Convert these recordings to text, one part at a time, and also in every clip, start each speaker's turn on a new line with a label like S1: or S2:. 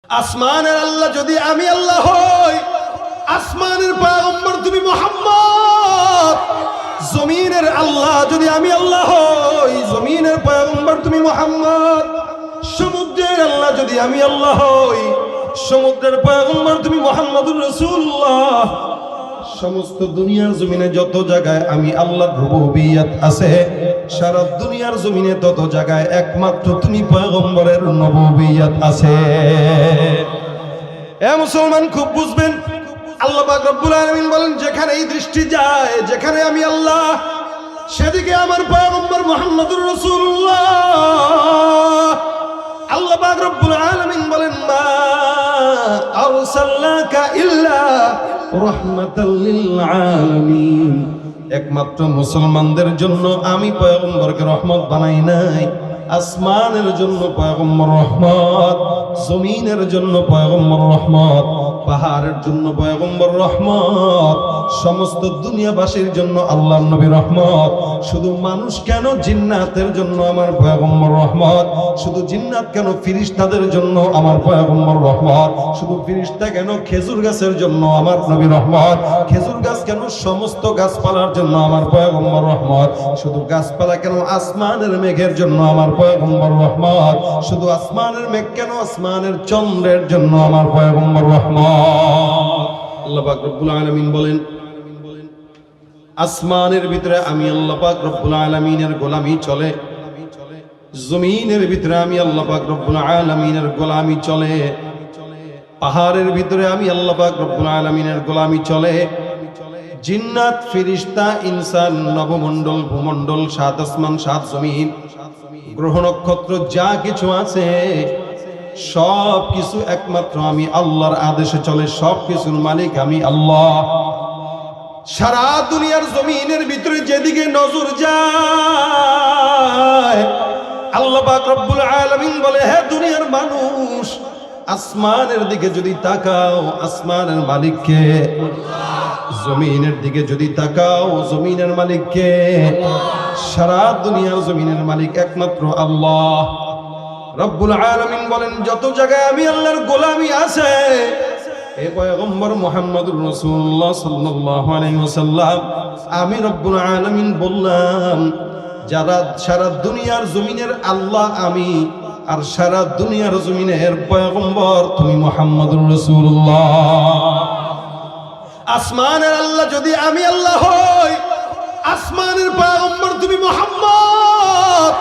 S1: আসমানের আল্লাহ যদি আমি আল্লাহ হই, আসমানের পয়গম্বর তুমি মুহাম্মদ। জমিনের আল্লাহ যদি আমি আল্লাহ হই, জমিনের পয়গম্বর তুমি মুহাম্মদ। সমুদ্রের আল্লাহ যদি আমি আল্লাহ হই, সমুদ্রের পয়গম্বর তুমি মুহাম্মদুর রাসূলুল্লাহ। সমস্ত দুনিয়ার জমিনে যত জায়গায় আমি আল্লাহর রুবুবিয়ত আছে, সারা দুনিয়ার জমিনে তত জায়গায় একমাত্র তুমি পয়গম্বরের নবুবিয়ত আছে। এ মুসলমান খুব বুঝবেন, আল্লাহ পাক রব্বুল আলামিন বলেন যেখানে এই দৃষ্টি যায়, যেখানে আমি আল্লাহ, সেদিকে আমার পয়গম্বর মুহাম্মদুর রাসূলুল্লাহ। আল্লাহ পাক রব্বুল আলামিন বলেন মা আরসালনাকা ইল্লা রাহমাতাল লিল আলামিন। একমাত্র মুসলমানদের জন্য আমি পয়গম্বরকে রহমত বানাই নাই। আসমানের জন্য পয়গম্বর রহমত, জমিনের জন্য পয়গম্বর রহমত, পাহাড়ের জন্য পয়গম্বর রহমত, সমস্ত দুনিয়াবাসীর জন্য আল্লাহর নবী রহমত। শুধু মানুষ কেন, জিন্নাতের জন্য আমার পয়গম্বর রহমত। শুধু জিন্নাত কেন, ফিরিস্তাদের জন্য আমার পয়গম্বর রহমত। শুধু ফিরিস্তা কেন, খেজুর গাছের জন্য আমার নবী রহমত। খেজুর গাছ কেন, সমস্ত গাছপালার জন্য আমার পয়গম্বর রহমত। শুধু গাছপালা কেন, আসমানের মেঘের জন্য আমার পয়গম্বর রহমত। শুধু আসমানের মেঘ কেন, আসমানের চন্দ্রের জন্য আমার পয়গম্বর রহমত। আল্লাহ পাক রব্বুল আলামিন বলেন আসমানের ভিতরে আমি আল্লাহ পাক রব্বুল আলামিনের গোলামি চলে, জমিনের ভিতরে আমি আল্লাহ পাক রব্বুল আলামিনের গোলামি চলে, পাহাড়ের ভিতরে আমি আল্লাহ পাক রব্বুল আলামিনের গোলামি চলে। জিন্নাত, ফেরেশতা, ইনসান, নবমণ্ডল, ভূমণ্ডল, সাত আসমান, সাত জমিন, গ্রহ নক্ষত্র যা কিছু আছে সব কিছু একমাত্র আমি আল্লাহর আদেশে চলে। সব কিছুর মালিক আমি আল্লাহ। সারা দুনিয়ার জমিনের ভিতরে যেদিকে নজর যায়, আল্লাহ পাক রব্বুল আলামিন বলে হে দুনিয়ার মানুষ, আসমানের দিকে যদি তাকাও, আসমানের মালিক কে? জমিনের দিকে যদি তাকাও, জমিনের মালিক কে? সারা দুনিয়ার জমিনের মালিক একমাত্র আল্লাহ রব্বুল আলামিন বলেন যত জায়গায় আমি আল্লাহর গোলামি আছে, এ পয়গম্বর মুহাম্মদুর রাসূলুল্লাহ সাল্লাল্লাহু আলাইহি ওয়াসাল্লাম, আমি রব্বুল আলামিন বললাম যারা সারা দুনিয়ার জমিনের আল্লাহ আমি, আর সারা দুনিয়ার জমিনের পয়গম্বর তুমি মুহাম্মদুর রাসূলুল্লাহ। আসমানের আল্লাহ যদি আমি আল্লাহ হই, আসমানের পয়গম্বর তুমি মুহাম্মদ।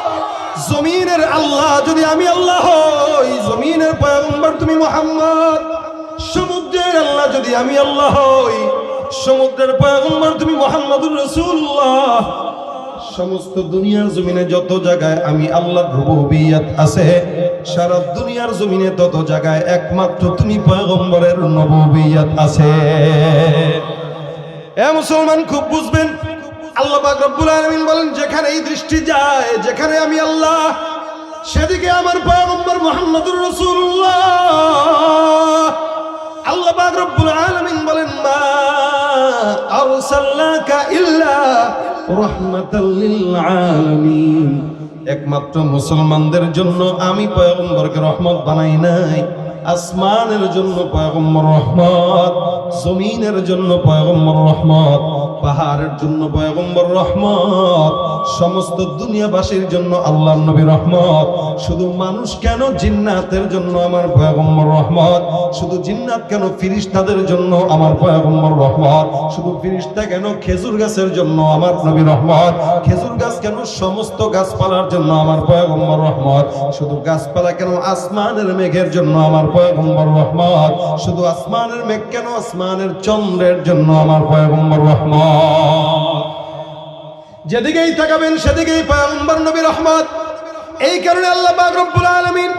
S1: জমিনের আল্লাহ যদি আমি আল্লাহ হই, জমিনের পয়গম্বর তুমি মুহাম্মদ। সমুদ্রের আল্লাহ যদি আমি আল্লাহ হই, সমুদ্রের পয়গম্বর তুমি মুহাম্মদুর রাসূলুল্লাহ। সমস্ত দুনিয়ার জমিনে যত জায়গায় আমি আল্লাহর রুবুবিয়ত আছে, সারা দুনিয়ার জমিনে তত জায়গায় একমাত্র তুমি পয়গম্বরের নবুবিয়ত আছে। এ মুসলমান খুব বুঝবেন, আল্লাহ পাক রব্বুল আলামিন বলেন যেখানে এই দৃষ্টি যায়, যেখানে আমি আল্লাহ, সেদিকে আমার পয়গম্বর মুহাম্মদুর রাসূলুল্লাহ। আল্লাহ পাক রব্বুল আলামিন বলেন মা আরসালনাকা ইল্লা রাহমাতাল লিল আলামিন। একমাত্র মুসলমানদের জন্য আমি পয়গম্বরকে রহমত বানাই নাই। আসমানের জন্য পয়গম্বর রহমত, জমিনের জন্য পয়গম্বর রহমত, পাহাড়ের জন্য পয়গম্বর রহমত, সমস্ত দুনিয়াবাসীর জন্য আল্লাহর নবী রহমত। শুধু মানুষ কেন, জিন্নাতের জন্য আমার পয়গম্বর রহমত। শুধু জিন্নাত কেন, ফিরিস্তাদের জন্য আমার পয়গম্বর রহমত। শুধু ফিরিস্তা কেন, খেজুর গাছের জন্য আমার নবী রহমত। খেজুর গাছ কেন, সমস্ত গাছপালার জন্য আমার পয়গম্বর রহমত। শুধু গাছপালা কেন, আসমানের মেঘের জন্য আমার পয়গম্বর রহমত। শুধু আসমানের মেঘ কেন, আসমানের চন্দ্রের জন্য আমার পয়গম্বর রহমত। যেদিকেই তাকাবেন সেদিকেই পয়গম্বর নবী রহমত। এই কারণে আল্লাহ পাক রব্বুল আলামিন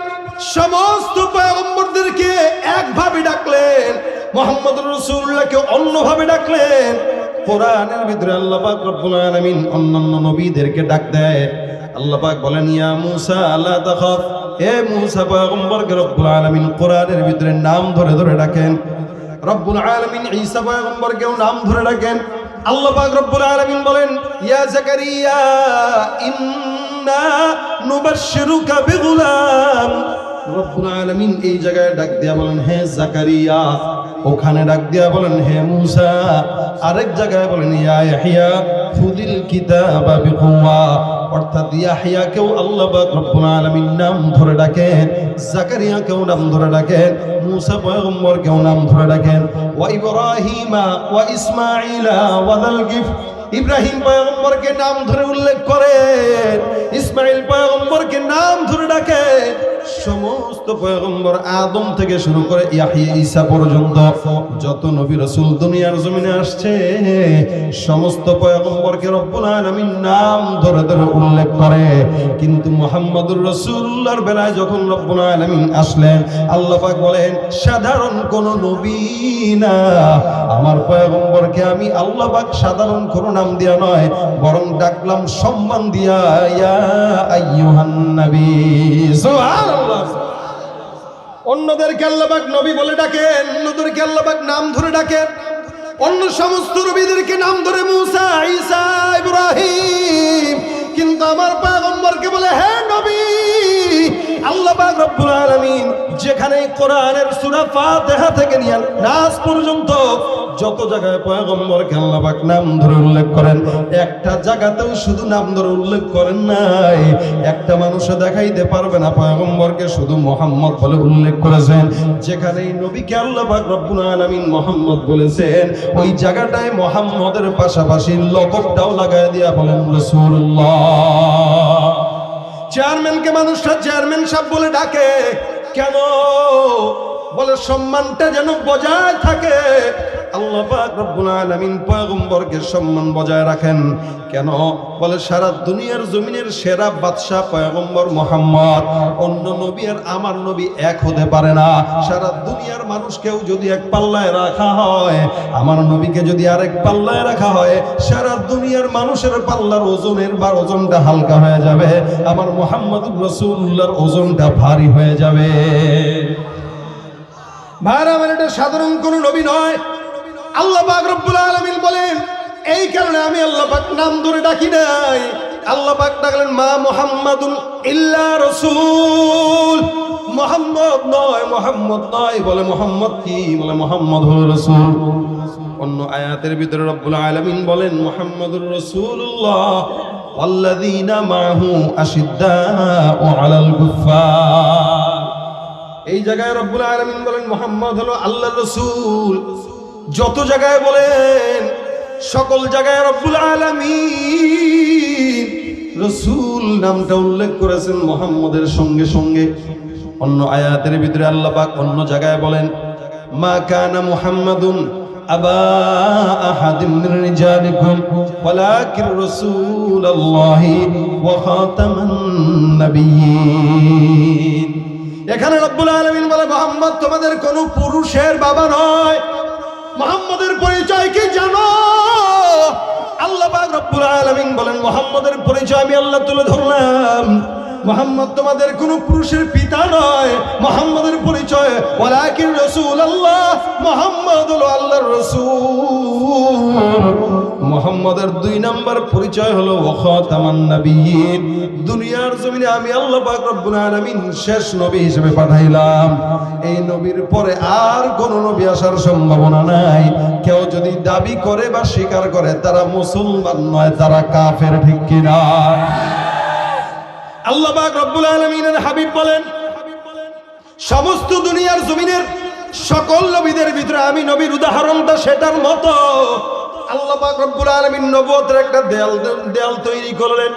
S1: সমস্ত পয়গম্বরদেরকে একভাবে ডাকলেন, মুহাম্মদুর রাসূলুল্লাহকে অন্যভাবে ডাকলেন। কোরআনের ভিতরে আল্লাহ পাক রব্বুল আলামিন অন্যান্য নবীদেরকে ডাক দেয়। আল্লাহ পাক বলেন ইয়া মূসা লা তাখাফ, হে মূসা পয়গম্বরকে রব্বুল আলামিন কোরআনের ভিতরে নাম ধরে ধরে ডাকেন। রব্বুল আলামিন ঈসা পয়গম্বরকেও নাম ধরে ডাকেন। আল্লাহ পাক রব্বুল আলামিন বলেন ইয়া জাকারিয়া ইন্না নুবাশশিরুকা বিগুলাম, রব্বুল আলামিন এই জায়গায় ডাক দিয়া বলেন হে জাকারিয়া, ওখানে ডাক দিয়া বলেন হে মূসা, আরেক জায়গায় বলেন ইয়া ইয়াহইয়া খুযিল কিতাবা বিকুওয়া। অর্থাৎ ইয়াহইয়াকেও আল্লাহ পাক রব্বুল আলামিন নাম ধরে ডাকেন, জাকারিয়াকেও নাম ধরে ডাকেন, মূসা পয়গম্বরকেও নাম ধরে ডাকেন। ওয়া ইব্রাহিমা ওয়া ইসমাঈলা ওয়া যাল কিফল, ইব্রাহিম পয়গম্বরকে নাম ধরে উল্লেখ করেন, ইসমাইল পয়গম্বরকে নাম ধরে ডাকেন। সমস্ত পয়গম্বর আদম থেকে শুরু করে ইয়াহইয়া ঈসা পর্যন্ত যত নবী রাসূল দুনিয়ার জমিনে আসছে সমস্ত পয়গম্বরকে রব্বুল আলামিন নাম ধরে ধরে উল্লেখ করে। কিন্তু মুহাম্মদুর রাসূলুল্লাহর বেলায় যখন রব্বুল আলামিন আসলেন, আল্লাহ পাক বলেন সাধারণ কোন নবী না, আমার পয়গম্বরকে আমি আল্লাহ পাক সাধারণ কোন নাম দিয়া নয়, বরং ডাকলাম সম্মান দিয়া, ইয়া আইয়ুহান নবী। সুবহানাল্লাহ। অন্যদেরকে আল্লাহ পাক নবী বলে ডাকেন, অন্যদেরকে আল্লাহ পাক নাম ধরে ডাকেন, অন্য সমস্ত নবীদেরকে নাম ধরে মূসা, ঈসা, ইব্রাহিম, কিন্তু আমার পয়গম্বরকে বলে হে নবী। আল্লাহ পাক রব্বুল আলামিন যেখানে কোরআনের সূরা ফাতিহা থেকে নিয়ে নাস পর্যন্ত যত জায়গায় পয়গম্বরকে আল্লাহ পাক নাম ধরে উল্লেখ করেন, একটা জায়গাতেও শুধু নাম ধরে উল্লেখ করেন নাই। একটা মানুষও দেখাইতে পারবে না পয়গম্বরকে শুধু মুহাম্মদ বলে উল্লেখ করেছেন। যেখানেই নবীকে আল্লাহ পাক রব্বুল আলামিন মুহাম্মদ বলেছেন, ওই জায়গাটায় মুহাম্মদের পাশাপাশি লকবটাও লাগায় দিয়া বলেন রাসূলুল্লাহ। চেয়ারম্যানকে মানুষরা চেয়ারম্যান সাহেব বলে ডাকে কেন? বলে সম্মানটা যেন বজায় থাকে। আল্লাহ পাক রব্বুল আলামিন পয়গম্বরকে সম্মান বজায় রাখেন কেন? বলে সারা দুনিয়ার জমিনের সেরা বাদশা পয়গম্বর মুহাম্মদ, অন্য নবী আর আমার নবী এক হতে পারে না। সারা দুনিয়ার মানুষকেও যদি এক পাল্লায় রাখা হয়, আমার নবীকে যদি আরেক পাল্লায় রাখা হয়, সারা দুনিয়ার মানুষের পাল্লার ওজনের বা ওজনটা হালকা হয়ে যাবে, আমার মুহাম্মদুর রাসূলুল্লাহর ওজনটা ভারী হয়ে যাবে। ভাইরা আমার, এটা সাধারণ কোন নবী নয়। আল্লাহ পাক রব্বুল আলামিন বলেন এই কারণে আমি আল্লাহ পাক নাম ধরে ডাকি নাই। আল্লাহ পাক ডাকলেন মা মুহাম্মাদুন ইল্লা রাসূল। মুহাম্মদ নয়, মুহাম্মদ নয়। বলে মুহাম্মদ কি? বলে মুহাম্মদ হলো রাসূল। অন্য আয়াতের ভিতরে রব্বুল আলামিন বলেন মুহাম্মাদুর রাসূলুল্লাহ ওয়াল্লাযীনা মাআহু আশিদ্দাউ আলাল কুফফার। এই জায়গায় রব্বুল আলামিন বলেন মুহাম্মদ হলো আল্লাহর রাসূল। যত জায়গায় বলেন সকল জায়গায় রব্বুল আলামিন রাসূল নামটা উল্লেখ করেছেন মুহাম্মদের সঙ্গে সঙ্গে। অন্য আয়াতের ভিতরে আল্লাহ পাক অন্য জায়গায় বলেন মা কানা মুহাম্মাদুন আবা আহাদিম মির রিজালিকুম ওয়ালাকিন রাসূলুল্লাহি ওয়া খাতামান নাবিয়্যিন। এখানে রব্বুল আলামিন বলে মুহাম্মদ তোমাদের কোন পুরুষের বাবা নয়। মুহাম্মদের পরিচয় কি জানো? আল্লাহ পাক রব্বুল আলামিন বলেন মুহাম্মদের পরিচয় আমি আল্লাহ তুলে ধরলাম। মুহাম্মদ তোমাদের কোন পুরুষের পিতা নয়। মুহাম্মদের পরিচয় ওয়ালাকিন রাসূলুল্লাহ, মুহাম্মদ হলো আল্লাহর রাসূল। মুহাম্মদের 2 নাম্বার পরিচয় হলো ওয়া খাতামান নাবিয়্যিন। দুনিয়ার জমিনে আমি আল্লাহ পাক রব্বুল আলামিন শেষ নবী হিসেবে পাঠাইলাম। এই নবীর পরে আর কোন নবী আসার সম্ভাবনা নাই। কেউ যদি দাবি করে বা স্বীকার করে তারা মুসলমান নয়, তারা কাফের। ঠিক কিনা? আল্লাহ পাক রব্বুল আলামিনের হাবিব বলেন সমস্ত দুনিয়ার জমিনের সকল নবীদের ভিতরে আমি নবীর উদাহরণটা সেটার মতো। আল্লাহ পাক রব্বুল আলামিন নবুয়তের একটা দেয়াল তৈরি করলেন,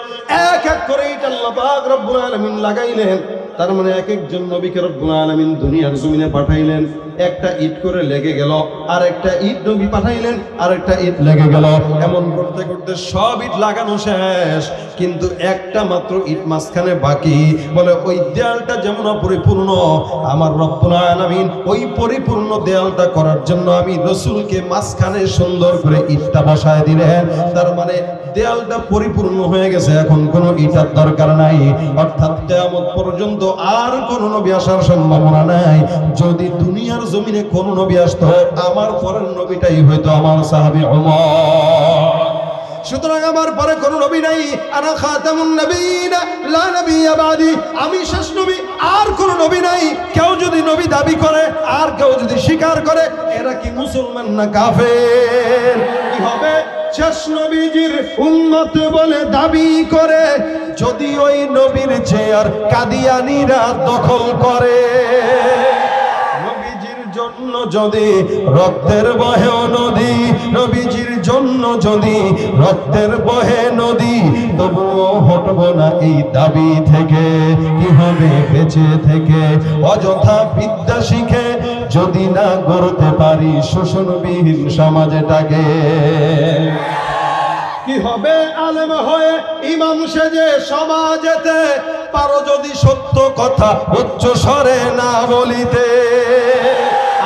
S1: এক এক করে ইট আল্লাহ পাক রব্বুল আলামিন লাগাইলেন। তার মানে এক একজন নবীকে রব্বুল আলামিন দুনিয়ার জমিনে পাঠাইলেন, একটা ইট করে লেগে গেল, আর একটা ইট নবী পাঠাইলেন, আর একটা ইট লেগে গেল। এমন করতে করতে সব ইট লাগানো শেষ, কিন্তু একটা মাত্র ইট মাঝখানে বাকি। বলে ওই দেয়ালটা যেমন পরিপূর্ণ, আমার রব্বুল আলামিন ওই পরিপূর্ণ দেয়ালটা করার জন্য আমি রাসূলকে মাঝখানে সুন্দর করে ইটটা বসায় দিলেন। তার মানে দেয়ালটা পরিপূর্ণ হয়ে গেছে, এখন কোনো ইটার দরকার নাই। অর্থাৎ কিয়ামত পর্যন্ত আর কোনো নবী আসার সম্ভাবনা নাই। যদি দুনিয়ার জমিনে কোন নবী আসতো, আমার পরের নবীটাই হয়তো আমার সাহাবী ওমর। সুতরাং আমার পরে কোনো নবী নাই, আনা খাতামুন নবিয়্যিন লা নাবিয়্যা বাদি, আমি শেষ নবী, আর কোনো নবী নাই। কেউ যদি নবী দাবি করে আর কেউ যদি স্বীকার করে, এরা কি মুসলমান না কাফের? কি হবে? শেষ নবীজির উম্মত বলে দাবি করে যদি ওই নবীর চেয়ার কাদিয়ানীরা দখল করে। নবীজির জন্য যদি রক্তের বহে নদী, নবীজির জন্য যদি রক্তের বহে নদী, তবুও হটব না এই দাবি থেকে। কি হবে বেঁচে থেকে অযথা বিদ্যা শিখে যদি না গড়তে পারি শোষণবিহীন সমাজটাকে? কি হবে আলেম হয়ে ইমাম সেজে সমাজেতে পারো যদি সত্য কথা উচ্চ স্বরে না বলিতে?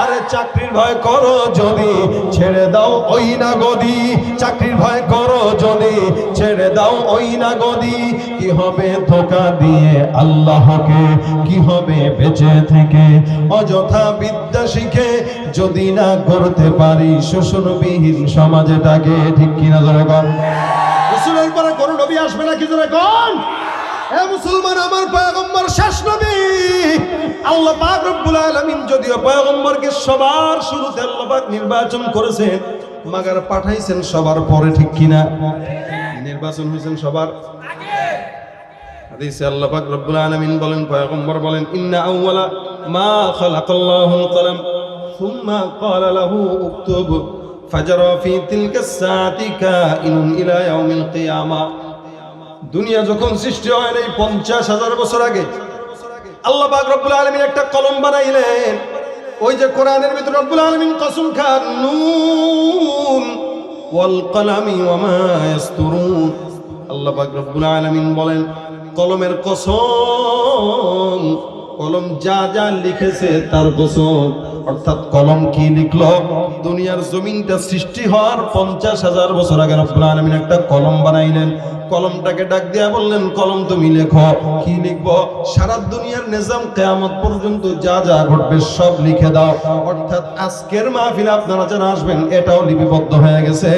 S1: আরে চাকরির ভয় করো যদি ছেড়ে দাও ওই না গদি, চাকরির ভয় করো যদি ছেড়ে দাও ওই না গদি। কি হবে ধোঁকা দিয়ে আল্লাহকে, কি হবে বেঁচে থেকে অযথা বিদ্যা শিখে যদি না করতে পারি শোষণবিহীন সমাজটাকে? ঠিক কিনা জোরে কোন? রাসূলের পরে কোন নবী আসবে না, কি জোরে কোন? এ মুসলমান, আমার পয়গম্বর শেষ নবী। আল্লাহ পাক রব্বুল আলামিন যদিও পয়গম্বরকে সবার শুরুতে আল্লাহ পাক নির্বাচন করেছেন, মাগার পাঠাইছেন সবার পরে। ঠিক কিনা? নির্বাচন হয়েছেন সবার আগে। হাদিসে আল্লাহ পাক রব্বুল আলামিন বলেন, পয়গম্বর বলেন, ইন্না আউওয়ালা মা খালাকাল্লাহুল কলম সুম্মা ক্বালা লাহু উকতুব ফাজারা ফি তিলকাস সাআতি কাইনুন ইলা ইয়াউমিল কিয়ামা। দুনিয়া যখন সৃষ্টি হয় নাই 50,000 বছর আগে আল্লাহ পাক রব্বুল আলামিন একটা কলম বানাইলেন। ওই যে কোরআনের ভিতর রব্বুল আলামিন কসম খান, নুন ওয়াল কলামি ওয়া মা ইয়াসতুরুন। আল্লাহ পাক রব্বুল আলামিন বলেন, কলমের কসম, কলম যা যা লিখেছে তার কসম। অর্থাৎ কলম কি লিখলো? দুনিয়ার জমিনটা সৃষ্টি হওয়ার 50,000 বছর আগে রব্বুল আলামিন একটা কলম বানাইলেন। কলমটাকে ডাক দিয়া বললেন, কলম তুমি লেখো। কি লিখবো? সারা দুনিয়ার নিজাম কিয়ামত পর্যন্ত যা যা ঘটবে সব লিখে দাও। অর্থাৎ আজকের মাহফিলে আপনারা যারা আসবেন এটাও লিপিবদ্ধ হয়ে গেছে,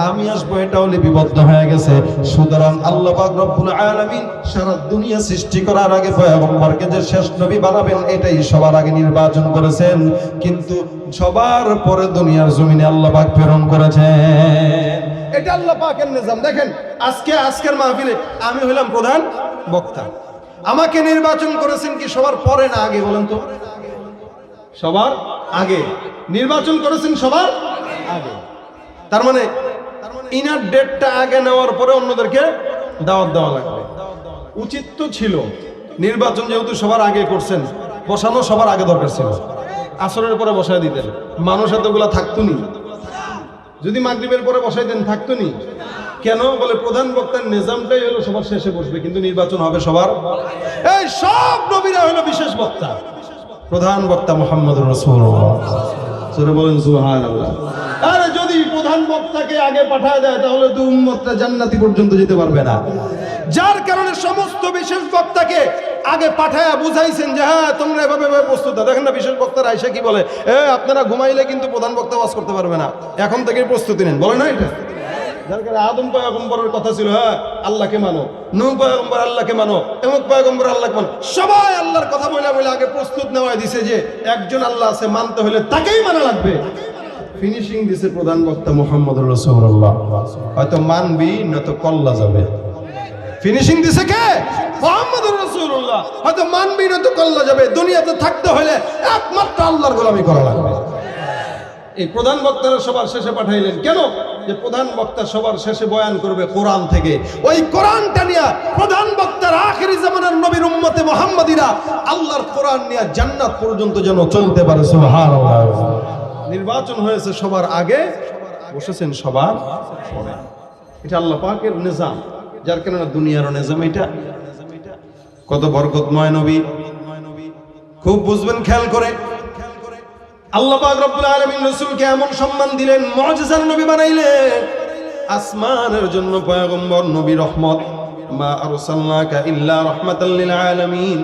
S1: আমি আসবো এটাও লিপিবদ্ধ হয়ে গেছে। সুতরাং আল্লাহ পাক রব্বুল আলামিন সারা দুনিয়া সৃষ্টি করার আগে পয়গম্বরকে যে শেষ নবী বানাবেন এটাই সবার আগে নির্বাচন করেছেন। কিন্তু সবার পরে দুনিয়ার জমিনে আল্লাহ পাক প্রেরণ করেছেন। এটা আল্লাহ পাকের নিজাম। দেখেন, আজকের মাহফিলে আমি হইলাম প্রধান বক্তা, আমাকে নির্বাচন করেছেন কি সবার পরে না আগে? বলেন তো। সবার আগে নির্বাচন করেছেন, সবার আগে। তার মানে ইনার ডেটটা আগে নেওয়ার পরে অন্যদেরকে দাওয়াত দেওয়া লাগবে। উচিত তো ছিল, নির্বাচন যেহেতু সবার আগে করছেন, বসানো সবার আগে দরকার ছিল। আসরের পরে বসায় দিতেন, মানুষ এতগুলা থাকতো নি। যদি মাগরিবের পরে বসাই দেন থাকতো নি। কেন? বলে প্রধান বক্তার নিজামটাই হলো সবার শেষে বসবে, কিন্তু নির্বাচন হবে সবার। এই সব নবীরা হলো বিশেষ বক্তা, প্রধান বক্তা মুহাম্মদুর রাসূলুল্লাহ। সূরা বলেন সুবহানাল্লাহ। আরে যদি প্রধান বক্তাকে আগে পাঠায় দেয় তাহলে তো উম্মতটা জান্নাতি পর্যন্ত যেতে পারবে না। যার কারণে সমস্ত বিশেষ বক্তাকে আগে পাঠায়া বুঝাইছেন যে হ্যাঁ তোমরা এভাবে প্রস্তুত। দেখেন না বিশেষ বক্তারা আইসা কি বলে, আপনারা ঘুমাইলে কিন্তু প্রধান বক্তা ওয়াজ করতে পারবে না, এখন থেকেই প্রস্তুতি নেন। বলে না এটা? যার কারণে আদম পয়গম্বরের কথা ছিল, হ্যাঁ আল্লাহকে মানো, নূহ পয়গম্বর আল্লাহকে মানো, এমক পয়গম্বর আল্লাহকে মানো। সবাই আল্লাহর কথা বলে আগে প্রস্তুত নেওয়া দিছে যে একজন আল্লাহ আছে, মানতে হলে তাকেই মানা লাগবে। ফিনিশিং দিছে প্রধান বক্তা মুহাম্মদুর রাসূলুল্লাহ। হয়তো মানবি নয়তো কল্লা যাবে। ফিনিশিং দিছে কে? মুহাম্মদুর রাসূলুল্লাহ। হয়তো মানবি নয়তো কল্লা যাবে। দুনিয়াতে থাকতে হলে একমাত্র আল্লাহর গোলামি করা লাগবে। এই প্রধান বক্তারা সবার শেষে পাঠাইলেন কেন? যে প্রধান বক্তা সবার শেষে বয়ান করবে কোরআন থেকে। ওই কোরআনটা নিয়ে প্রধান বক্তার আখিরি জামানার নবীর উম্মতে মুহাম্মাদিরা আল্লাহর কোরআন নিয়ে জান্নাত পর্যন্ত যেন চলতে পারে। সুবহানাল্লাহ। নির্বাচন হয়েছে সবার আগে, বসেছেন সবার পরে। এটা আল্লাহ পাকের নিজাম, যার কারণে দুনিয়ার নিজাম এটা। কত বরকতময় নবী, খুব বুঝবেন খেয়াল করে। আল্লাহ পাক রব্বুল আলামিন রাসূলকে এমন সম্মান দিলেন, মুজিজার নবী বানাইলেন। আসমানের জন্য পয়গম্বর নবী রহমত, মা আরসালনাকা ইল্লা রাহমাতাল লিল আলামিন।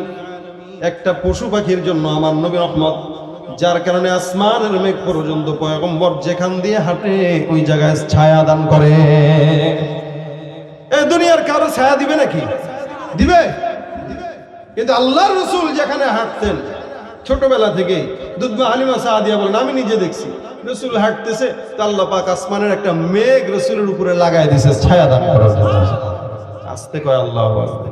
S1: একটা পশু পাখির জন্য আমার নবী রহমত, যার কারণে আসমানের মেঘ পর্যন্ত পয়গম্বর যেখান দিয়ে হাঁটে ওই জায়গায় ছায়া দান করে। আপনার ছায়া দিবে নাকি? দিবে। কিন্তু আল্লাহর রাসূল যেখানে হাঁটতেন ছোটবেলা থেকে, দুধমা হালিমা সাদিয়া বলেন আমি নিজে দেখছি রাসূল হাঁটতেছে তো আল্লাহ পাক আসমানের একটা মেঘ রাসূলের উপরে লাগায় দিয়েছে ছায়া দান করার জন্য। আস্তে কয় আল্লাহু আকবার।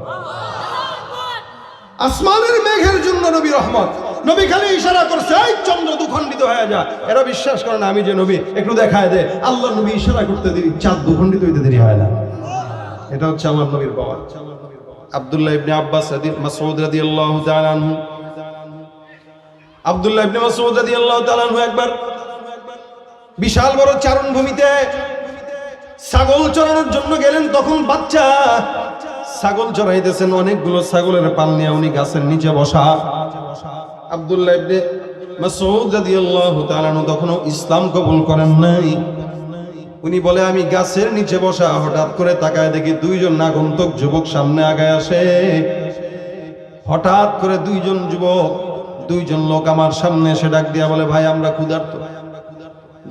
S1: আসমানের মেঘের জন্য নবী রহমত। নবী খালি ইশারা করছে এই চন্দ্র দুখণ্ডিত হয়ে যা। এরা বিশ্বাস করে না আমি যে নবী, একটু দেখায় দে। আল্লাহ নবী ইশারা করতে দেরি, চাঁদ দুখণ্ডিত হইতে দেরি হয় না। এটা হচ্ছে আমার নবীর পাওয়ার। আব্দুল্লাহ ইবনে আব্বাস মাসউদ রাদিয়াল্লাহু তাআলা আনহু, আব্দুল্লাহ ইবনে মাসউদ রাদিয়াল্লাহু তাআলা আনহু একবার বিশাল বড় চারণ ভূমিতে ছাগল চরানোর জন্য গেলেন। তখন বাচ্চা ছাগল চড়াইতেছেন, অনেকগুলো ছাগলের পাল নিয়ে উনি গাছের নিচে বসা। আব্দুল্লাহ ইবনে মাসউদ রাদিয়াল্লাহু তাআলা আনহু তখনও ইসলাম কবুল করেন নাই। উনি বলে আমি গাছের নিচে বসা, হঠাৎ করে তাকায় দেখি দুইজন আগন্তুক যুবক সামনে আগায় আসে। হঠাৎ করে দুইজন লোক আমার সামনে এসে ডাক দিয়া বলে ভাই আমরা ক্ষুধার্ত,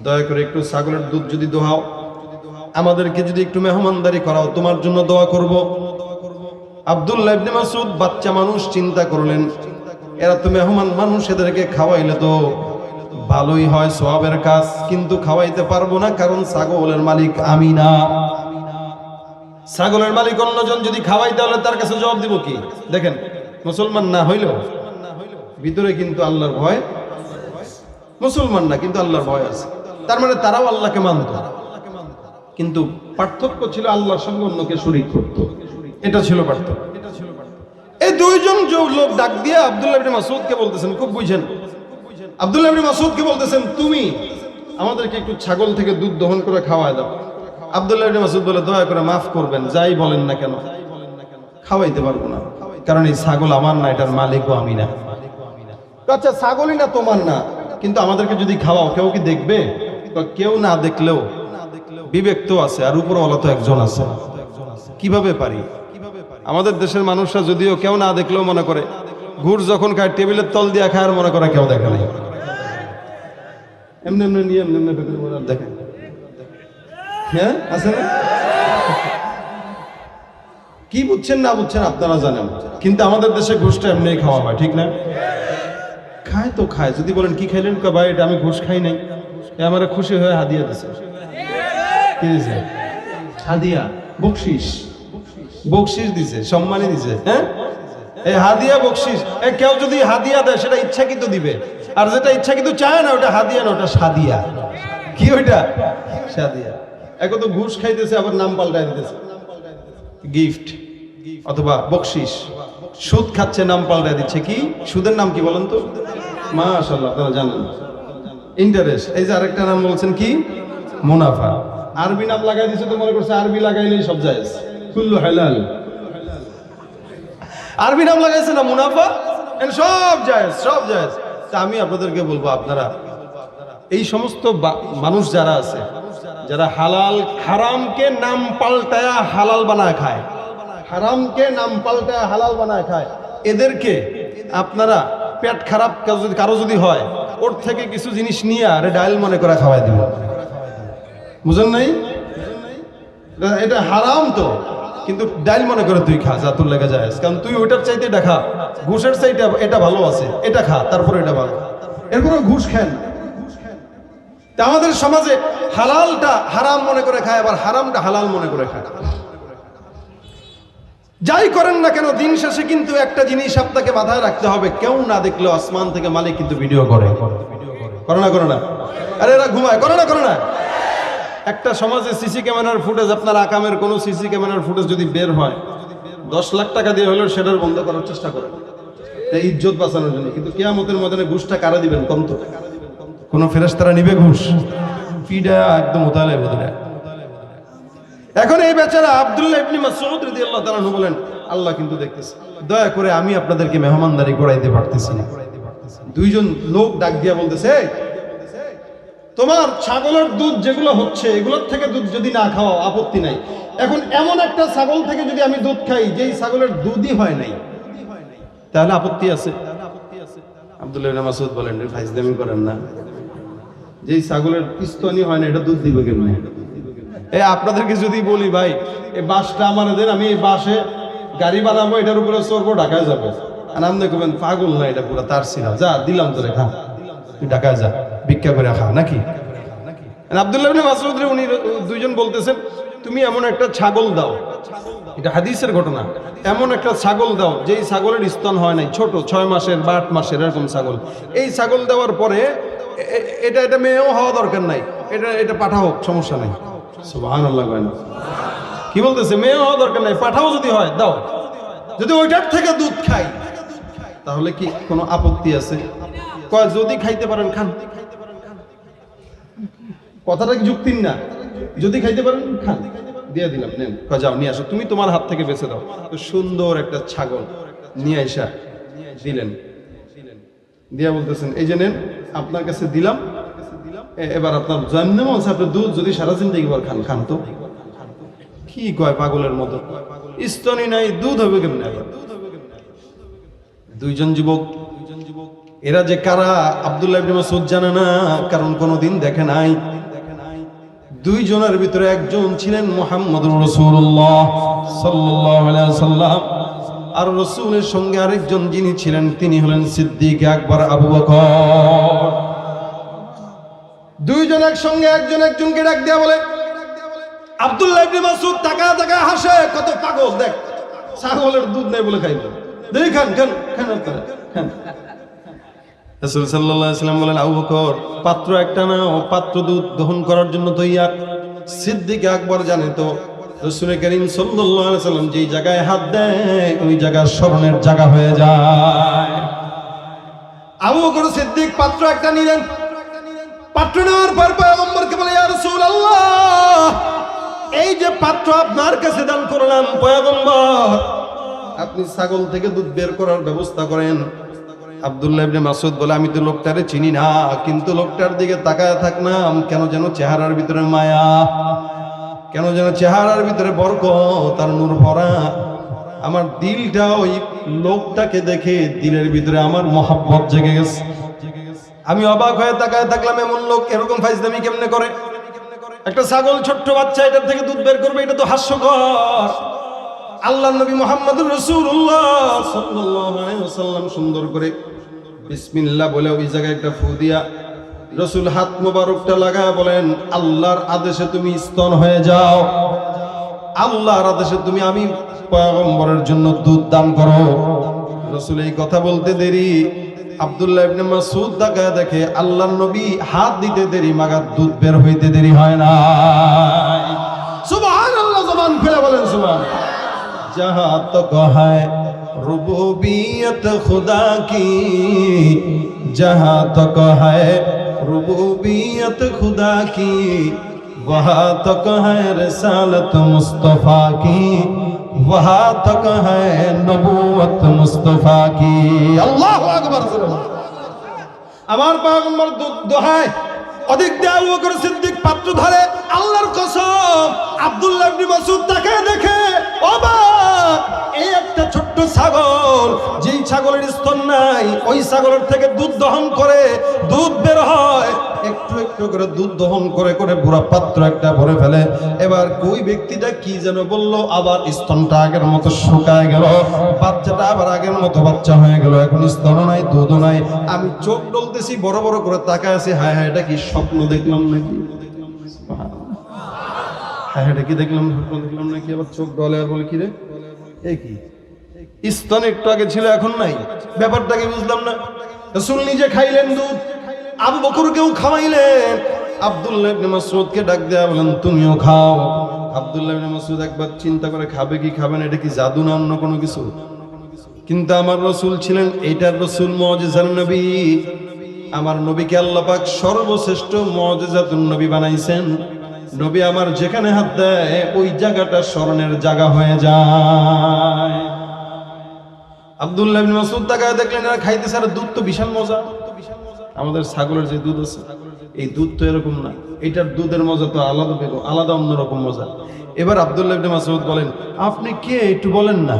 S1: দয়া করে একটু ছাগলের দুধ যদি দোহাও, আমাদেরকে যদি একটু মেহমানদারি করাও, তোমার জন্য দোয়া করব। আব্দুল্লাহ ইবনে মাসউদ বাচ্চা মানুষ চিন্তা করলেন এরা তো মেহমান মানুষ, এদেরকে খাওয়াইলে তো ভালোই হয়, সওয়াবের কাজ, কিন্তু খাওয়াইতে পারবো না কারণ ছাগলের মালিক আমি না। ছাগলের মালিক অন্যজন, যদি খাওয়াইতে হলে তার কাছে জবাব দিব কি? দেখেন মুসলমান না হইলেও ভিতরে কিন্তু আল্লাহর ভয়, মুসলমান না কিন্তু আল্লাহর ভয় আছে। তার মানে তারাও আল্লাহকে মানত, কিন্তু পার্থক্য ছিল আল্লাহর সঙ্গে অন্যকে শরীক করত। এটা ছিল পার্থক্য। এই দুইজন লোক ডাক দিয়ে আব্দুল্লাহ ইবনে মাসউদকে বলতেছেন, খুব বুঝেন, আব্দুল্লাহ ইবনে মাসউদকে বলতেছেন তুমি আমাদেরকে একটু ছাগল থেকে দুধ দহন করে খাওয়ায় দাও। আব্দুল্লাহ ইবনে মাসউদ বলে দয়া করে মাফ করবেন, যাই বলেন না কেন খাওয়াইতে পারবো না, কারণ এই ছাগল আমার না, এটার মালিকও আমি না। আচ্ছা ছাগলই না তোমার না, কিন্তু আমাদেরকে যদি খাওয়াও কেউ কি দেখবে? কেউ না দেখলেও বিবেক তো আছে, আর উপরওয়ালা তো একজন আছে। কিভাবে পারি? আমাদের দেশের মানুষরা যদিও কেউ না দেখলেও মনে করে, ঘুর যখন খায় টেবিলের তল দিয়ে খায় আর মনে করে কেউ দেখে নাই, এমনি এমনি নিয়ে এমনি দেখেন। হ্যাঁ আছে না? কি বুঝছেন না বুঝছেন আপনারা জানেন, কিন্তু আমাদের দেশে ঘুষটা এমনি খাওয়া হয়, ঠিক না? খায় তো খায়, যদি বলেন কি খাইলেন, ভাই এটা আমি ঘুষ খাই নাই, আমার খুশি হয়ে হাদিয়া দিছে। কি দিছে? হাদিয়া, বকশিস, বকশিস দিছে, সম্মানী দিছে। হ্যাঁ এই হাদিয়া বকশিস, কেউ যদি হাদিয়া দেয় সেটা ইচ্ছাকৃত দিবে, আর যেটা ইচ্ছাকৃত চায় না ওটা হাদিয়া না, ওটা সাদিয়া। কি ওইটা? সাদিয়া। এখন তো ঘুষ খাইতেছে আবার নাম পাল্টাই দিতেছে, গিফট অথবা বকশিস। সুদ খাচ্ছে নাম পাল্টাই দিচ্ছে। কি সুদের নাম কি বলেন তো? মাশাআল্লাহ আপনারা জানেন, ইন্টারেস্ট। এই যে আরেকটা নাম বলছেন কি? মুনাফা। আরবি নাম লাগাই দিচ্ছে তো মনে করছে আরবি লাগাইলেই সব জায়েজ, কুল্লু হালাল। আরবি নাম লাগাইছে না মুনাফা, সব জায়েজ, সব জায়েজ। তা আমি আপনাদেরকে বলবো, আপনারা এই সমস্ত মানুষ যারা আছে, যারা হালাল হারামকে নাম পাল্টায়া হালাল বানায় খায়, হারামকে নাম পাল্টায়া হালাল বানায় খায়, এদেরকে আপনারা পেট খারাপ কারো যদি হয়, ওর থেকে কিছু জিনিস নিয়ে আরে ডাইল মনে করে খাওয়াই দিব। বুঝেন নাই? এটা হারাম তো, কিন্তু ডাইল মনে করে তুই খা, যা তোর লেগে যায়, কারণ তুই ওইটার চাইতে এটা খা, ঘুষের চাইতে এটা ভালো আছে, এটা খা, তারপরে এটা ভালো। এরপরে ঘুষ খান। আমাদের সমাজে হালালটা হারাম মনে করে খায়, আবার হারামটা হালাল মনে করে খায়। যাই করেন না কেন দিন শেষে কিন্তু একটা জিনিস আপনাকে মাথায় রাখতে হবে, কেউ না দেখলেও আসমান থেকে মালিক কিন্তু ভিডিও করে। করে না? আরে এরা ঘুমায়, করে না? একটা সমাজে সিসি ক্যামেরার ফুটেজ, আপনার আকামের কোনো সিসি ক্যামেরার ফুটেজ যদি বের হয়, 10 লাখ টাকা দিয়ে হলেও সেটার বন্ধ করার চেষ্টা করেন, ইজ্জত বাঁচানোর জন্য। কিন্তু কিয়ামতের ময়দানে ঘুষটা কারা দিবেন? কম তো কোন ফেরেশতারা নিবে ঘুষ? পিডা একদম উতালে বদলে। এখন এই বেচারা আব্দুল্লাহ ইবনে মাসউদ রাদিয়াল্লাহু তাআলা বলেন, আল্লাহ কিন্তু দেখতেছে, দয়া করে আমি আপনাদেরকে মেহমানদারি করাইতে পারতেছি না। দুইজন লোক ডাক দিয়া বলতেছে, তোমার ছাগলের দুধ যেগুলো হচ্ছে এগুলোর থেকে দুধ যদি না খাওয়াও আপত্তি নাই, এখন এমন একটা ছাগল থেকে যদি আমি দুধ খাই যেই ছাগলের দুধই হয় নাই, তাহলে আপত্তি আছে? আব্দুল্লাহ ইবনে মাসউদ বলেন, ফাইজলামি করেন না, যেই ছাগলের পিস্তনি হয় না এটা দুধ দিবে কেমনে? আপনাদেরকে যদি বলি ভাই এই বাসটা আমার দেন, আমি এই বাসে গাড়ি বানাবো, এটার উপরে চড়বো, ঢাকায় যাবো, আর আপনি করবেন পাগল না, এটা পুরো তার ছিল, যা দিলাম তোরে, খা, তুই ঢাকায় যা, ভিক্ষা করে খা নাকি। আব্দুল্লাহ ইবনে মাসউদ উনি দুইজন বলতেছেন, তুমি এমন একটা ছাগল দাও, এটা হাদিসের ঘটনা, এমন একটা ছাগল দাও যেই ছাগলের স্তন হয় নাই, ছোট 6 মাসের বা 8 মাসের এরকম ছাগল, এই ছাগল দেওয়ার পরে এটা মেয়েও হওয়া দরকার নাই, এটা পাঠা হোক, সমস্যা নাই। সুবহানাল্লাহ। কি বলতেছে? মেয়ে হওয়া দরকার নাই, পাঠাও যদি হয় দাও, যদি ওইটার থেকে দুধ খাই তাহলে কি কোনো আপত্তি আছে? কয় যদি খাইতে পারেন খান। কথাটা কি যুক্তির না? যদি খাইতে পারেন খান, দিয়ে দিলাম, নেন। কয় যাও নিয়ে আসো, তুমি তোমার হাত থেকে বেঁচে দাও। তো সুন্দর একটা ছাগল নিয়ে আইসা দিলেন, দিয়া বলতেছেন এই যে নেন, আপনার কাছে দিলাম, এবার আপনার জন্ম আছে, আপনার দুধ যদি সারা জিন্দেগি বার খান, খান তো। কি কয় পাগলের মতো, স্তনই নাই, দুধ হবে কেমনে? দুইজন যুবক, এরা যে কারা আব্দুল্লাহ ইবনে মাসউদ জানে না, কারণ কোনোদিন দেখে নাই। দুইজনের ভিতরে একজন ছিলেন মুহাম্মদুর রাসূলুল্লাহ সাল্লাল্লাহু আলাইহি ওয়াসাল্লাম, আর রাসূলের সঙ্গে আরেকজন যিনি ছিলেন তিনি হলেন সিদ্দিক আকবর আবু বকর। দুইজন একসঙ্গে একজন একজনকে ডাক দিয়া বলে, আব্দুল্লাহ ইবনে মাসউদ তাকা তাকা হাসে, কত পাগল, দেখ ছাগলের দুধ নেই বলে খাইলো, দেখ খান খান খান আপনারা খান। রাসূল সাল্লাল্লাহু আলাইহি ওয়াসাল্লাম বলেন, আবু বকর পাত্র একটা নাও, পাত্র দুধ দহন করার জন্য তৈয়ার। সিদ্দিক আকবর জানে তো রাসূল করিম সাল্লাল্লাহু আলাইহি ওয়াসাল্লাম যেই জায়গায় হাত দেয় ওই জায়গা স্মরণের জায়গা হয়ে যায়। আবু বকর সিদ্দিক পাত্র একটা নিলেন, পাত্র নেওয়ার পর পয়গম্বরকে বলে, ইয়া রাসূলুল্লাহ এই যে পাত্র আপনার কাছে দান করলাম, পয়গম্বর আপনি ছাগল থেকে দুধ বের করার ব্যবস্থা করেন। আব্দুল্লাহ ইবনে মাসউদ বলে, আমি তো লোকটারে চিনি না, কিন্তু লোকটার দিকে তাকায় থাকলাম, কেন যেন চেহারার ভিতরে মায়া, কেন যেন চেহারার ভিতরে বরকত, তার নূর ভরা। আমার দিলটা ওই লোকটাকে দেখে দিলের ভিতরে আমার মহব্বত জেগে গেছে। আমি অবাক হয়ে তাকায় থাকলাম, এমন লোক এরকম ফাইজলামি কেমনে করে? একটা ছাগল, ছোট্ট বাচ্চা, এটার থেকে দুধ বের করবে, এটা তো হাস্যকর। আল্লাহর নবী মুহাম্মদুর রাসূলুল্লাহ সাল্লাল্লাহু আলাইহি ওয়াসাল্লাম সুন্দর করে বিসমিল্লাহ বলে ওই জায়গায় একটা ফু দিয়া রাসূল হাত মোবারকটা লাগায় বলেন, আল্লাহর আদেশে তুমি স্তন হয়ে যাও, আল্লাহর আদেশে তুমি আমি পয়গম্বরের জন্য দুধ দান করো। রাসূল এই কথা বলতে দেরি, আব্দুল্লাহ ইবনে মাসউদ তাকায় দেখে আল্লাহর নবী হাত দিতে দেরি, মাগার দুধ বের হইতে দেরি হয় না। সুবহানাল্লাহ, জবান খুলে বলেন সুবহানাল্লাহ। जहाँ तक है रुबूबियत खुदा की, जहाँ तक है रुबूबियत खुदा की, वहाँ तक है रिसालत मुस्तफा की, वहाँ तक है नबूवत मुस्तफा की। अल्लाहु अकबर। আমার পয়গম্বর দোহায় অধিক দেয়াল করে সিদ্দিক পাত্র ধরে, আল্লাহর কসম আব্দুল্লাহ ইবনে মাসউদ তাকে দেখে অবাক। এই একটা ছোট্ট ছাগল, যেই ছাগলের স্তন নাই, ওই ছাগলের থেকে দুধ দহন করে দুধ বের হয়, একটু একটু করে দুধ দহন করে করে পুরো পাত্র একটা ভরে ফেলে। এবার ওই ব্যক্তিটা কি যেন বললো, আবার স্তনটা আগের মতো শুকায় গেল, বাচ্চাটা আবার আগের মতো বাচ্চা হয়ে গেল, এখন স্তন নাই, দুধও নাই। আমি চোখ ডলতেছি, বড় বড় করে তাকায় আছি, হায় হায় এটা কি স্বপ্ন দেখলাম নাকি, হায় এটা কি দেখলাম, স্বপ্ন দেখলাম নাকি। আবার চোখ ডলে আর বলে, কি রে এই কি, স্তন একটু আগে ছিল এখন নাই, ব্যাপারটাকে বুঝলাম না। রাসূল নিজে খাইলেন দুধ, আবু বকরকেও খাওয়াইলেন। আব্দুল্লাহ ইবনে মাসউদকে ডাক দেয়া বলেন, তুমিও খাও। আব্দুল্লাহ ইবনে মাসউদ একবার চিন্তা করে খাবে কি খাবে না, এটা কি জাদু না অন্য কোনো কিছু? কিন্তু আমার রাসূল ছিলেন এইটার রাসূল, মুজিজার নবী। আমার নবীকে আল্লাহ পাক সর্বশ্রেষ্ঠ মুজিজাতুন নবী বানাইছেন। নবী আমার যেখানে হাত দেয় ওই জায়গাটা স্মরণের জায়গা হয়ে যায়। আব্দুল্লাহ ইবনে মাসউদ তাকায় দেখলেন এরা খাইতেছে, আর দুধ তো বিশাল মজা। আমাদের ছাগলের যে দুধ আছে, এই দুধ তো এরকম না, এটার দুধের মজা তো আলাদা, বেরো আলাদা অন্যরকম মজা। এবার আব্দুল্লাহ ইবনে মাসউদ বলেন, আপনি কে একটু বলেন না।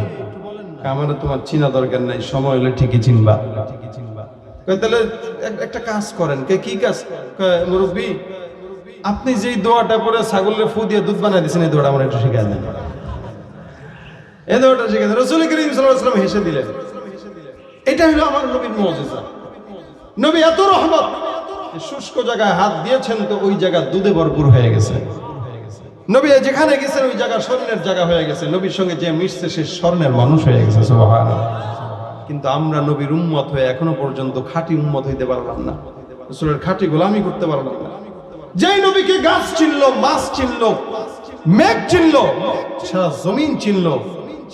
S1: আমার তোমার চিনা দরকার নাই, সময় হলে ঠিকই চিনবা। তাহলে একটা কাজ করেন। কি কাজ? মুরব্বী আপনি যেই দোয়াটা পরে ছাগলের ফু দিয়ে দুধ বানাই দিয়েছেন, এই দোয়াটা আমার একটু শিখাই দেন। এই দোয়াটা শিখাই দেন। রাসূল করিম সাল্লাল্লাহু আলাইহি ওয়াসাল্লাম হেসে দিলেন। এটা হলো আমার নবীর মুজিজা। নবী এত রহমত, শুষ্ক জায়গায় হাত দিয়েছেন তো ওই জায়গা দুধে ভরপুর হয়ে গেছে। নবী যেখানে গেছেন ওই জায়গা স্বর্ণের জায়গা হয়ে গেছে। নবীর সঙ্গে যে মিশছে সে স্বর্ণের মানুষ হয়ে গেছে। সুবহানাল্লাহ। কিন্তু আমরা নবীর উম্মত হয়ে এখনো পর্যন্ত খাঁটি উম্মত হইতে পারলাম না, রাসূলের খাঁটি গোলামি করতে পারলাম না। যেই নবীকে গাছ চিনলো, মাছ চিনলো, মেঘ চিনলো, সারা জমিন চিনলো,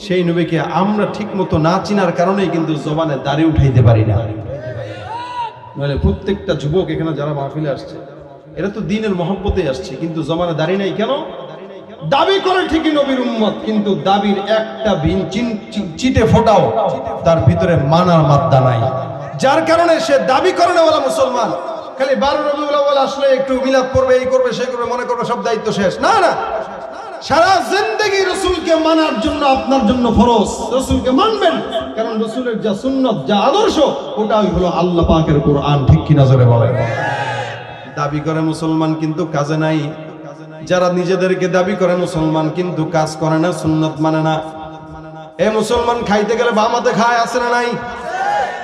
S1: সেই নবীকে আমরা ঠিক মতো না চিনার কারণেই কিন্তু জবানে দাড়ি উঠাইতে পারি না। মানে প্রত্যেকটা যুবক এখানে যারা মাহফিলে আসছে এরা তো দ্বীনের মহব্বতে আসছে, কিন্তু জবানে দাড়ি নাই কেন? দাবি করে ঠিকই নবীর উম্মত, কিন্তু দাবির একটা চিটে ফোটাও তার ভিতরে মানার মাত্রা নাই, যার কারণে সে দাবি করে না ওলা মুসলমান। খালি 12 রবিউল আউয়াল আসলে একটু মিলাদ করবে, এই করবে, সেই করবে, মনে করবে সব দায়িত্ব শেষ। না না, সারা জিন্দেগি রাসূলকে মানার জন্য আপনার জন্য ফরজ। রাসূলকে মানবেন, কারণ রাসূলের যা সুন্নাত, যা আদর্শ, ওটাই হলো আল্লাহ পাকের কোরআন। ঠিক কি নজরে বলেন? দাবি করে মুসলমান কিন্তু কাজে নাই। যারা নিজেদেরকে দাবি করে মুসলমান কিন্তু কাজ করে না, সুন্নাত মানে না। এ মুসলমান খাইতে গেলে বাম হাতে খায়, আছে না নাই?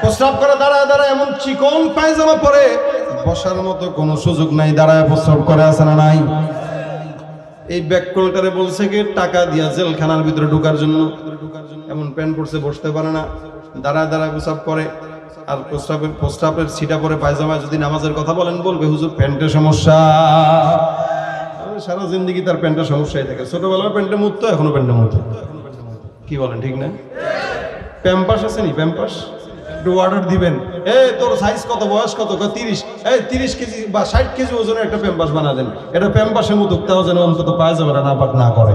S1: প্রস্রাব করে দাঁড়ায় দাঁড়ায়, এমন চিকন পায়জামা পরে বসার মতো কোনো সুযোগ নাই, দাঁড়ায় প্রস্রাব করে, আছে না নাই? এই ব্যাককলটারে বলছে কি টাকা দিয়া জেলখানার ভিতরে ঢোকার জন্য, এমন প্যান্ট পরছে, বসতে পারে না, দাঁড়ায় দাঁড়ায় প্রস্রাব করে। আর প্রস্রাবের ছিটা পরে পায়জামায় যদি নামাজের কথা বলেন বলবে হুজুর প্যান্টের সমস্যা। সারা জিন্দগি তার প্যান্টের সমস্যাই থাকে। ছোটবেলায় প্যান্টে মুততো, এখনো প্যান্টে মুতো। কি বলেন, ঠিক না? প্যাম্পাস আছে নি? প্যাম্পাস একটু অর্ডার দিবেন। তোর সাইজ কত, বয়স কত? 30। 30 কেজি বা 60 কেজি ওজনের একটা প্যাম্পাস বানা দেন। এটা প্যাম্পাসে মুতুক, তাও যেন অন্তত পায়জামাটা না পাক না করে।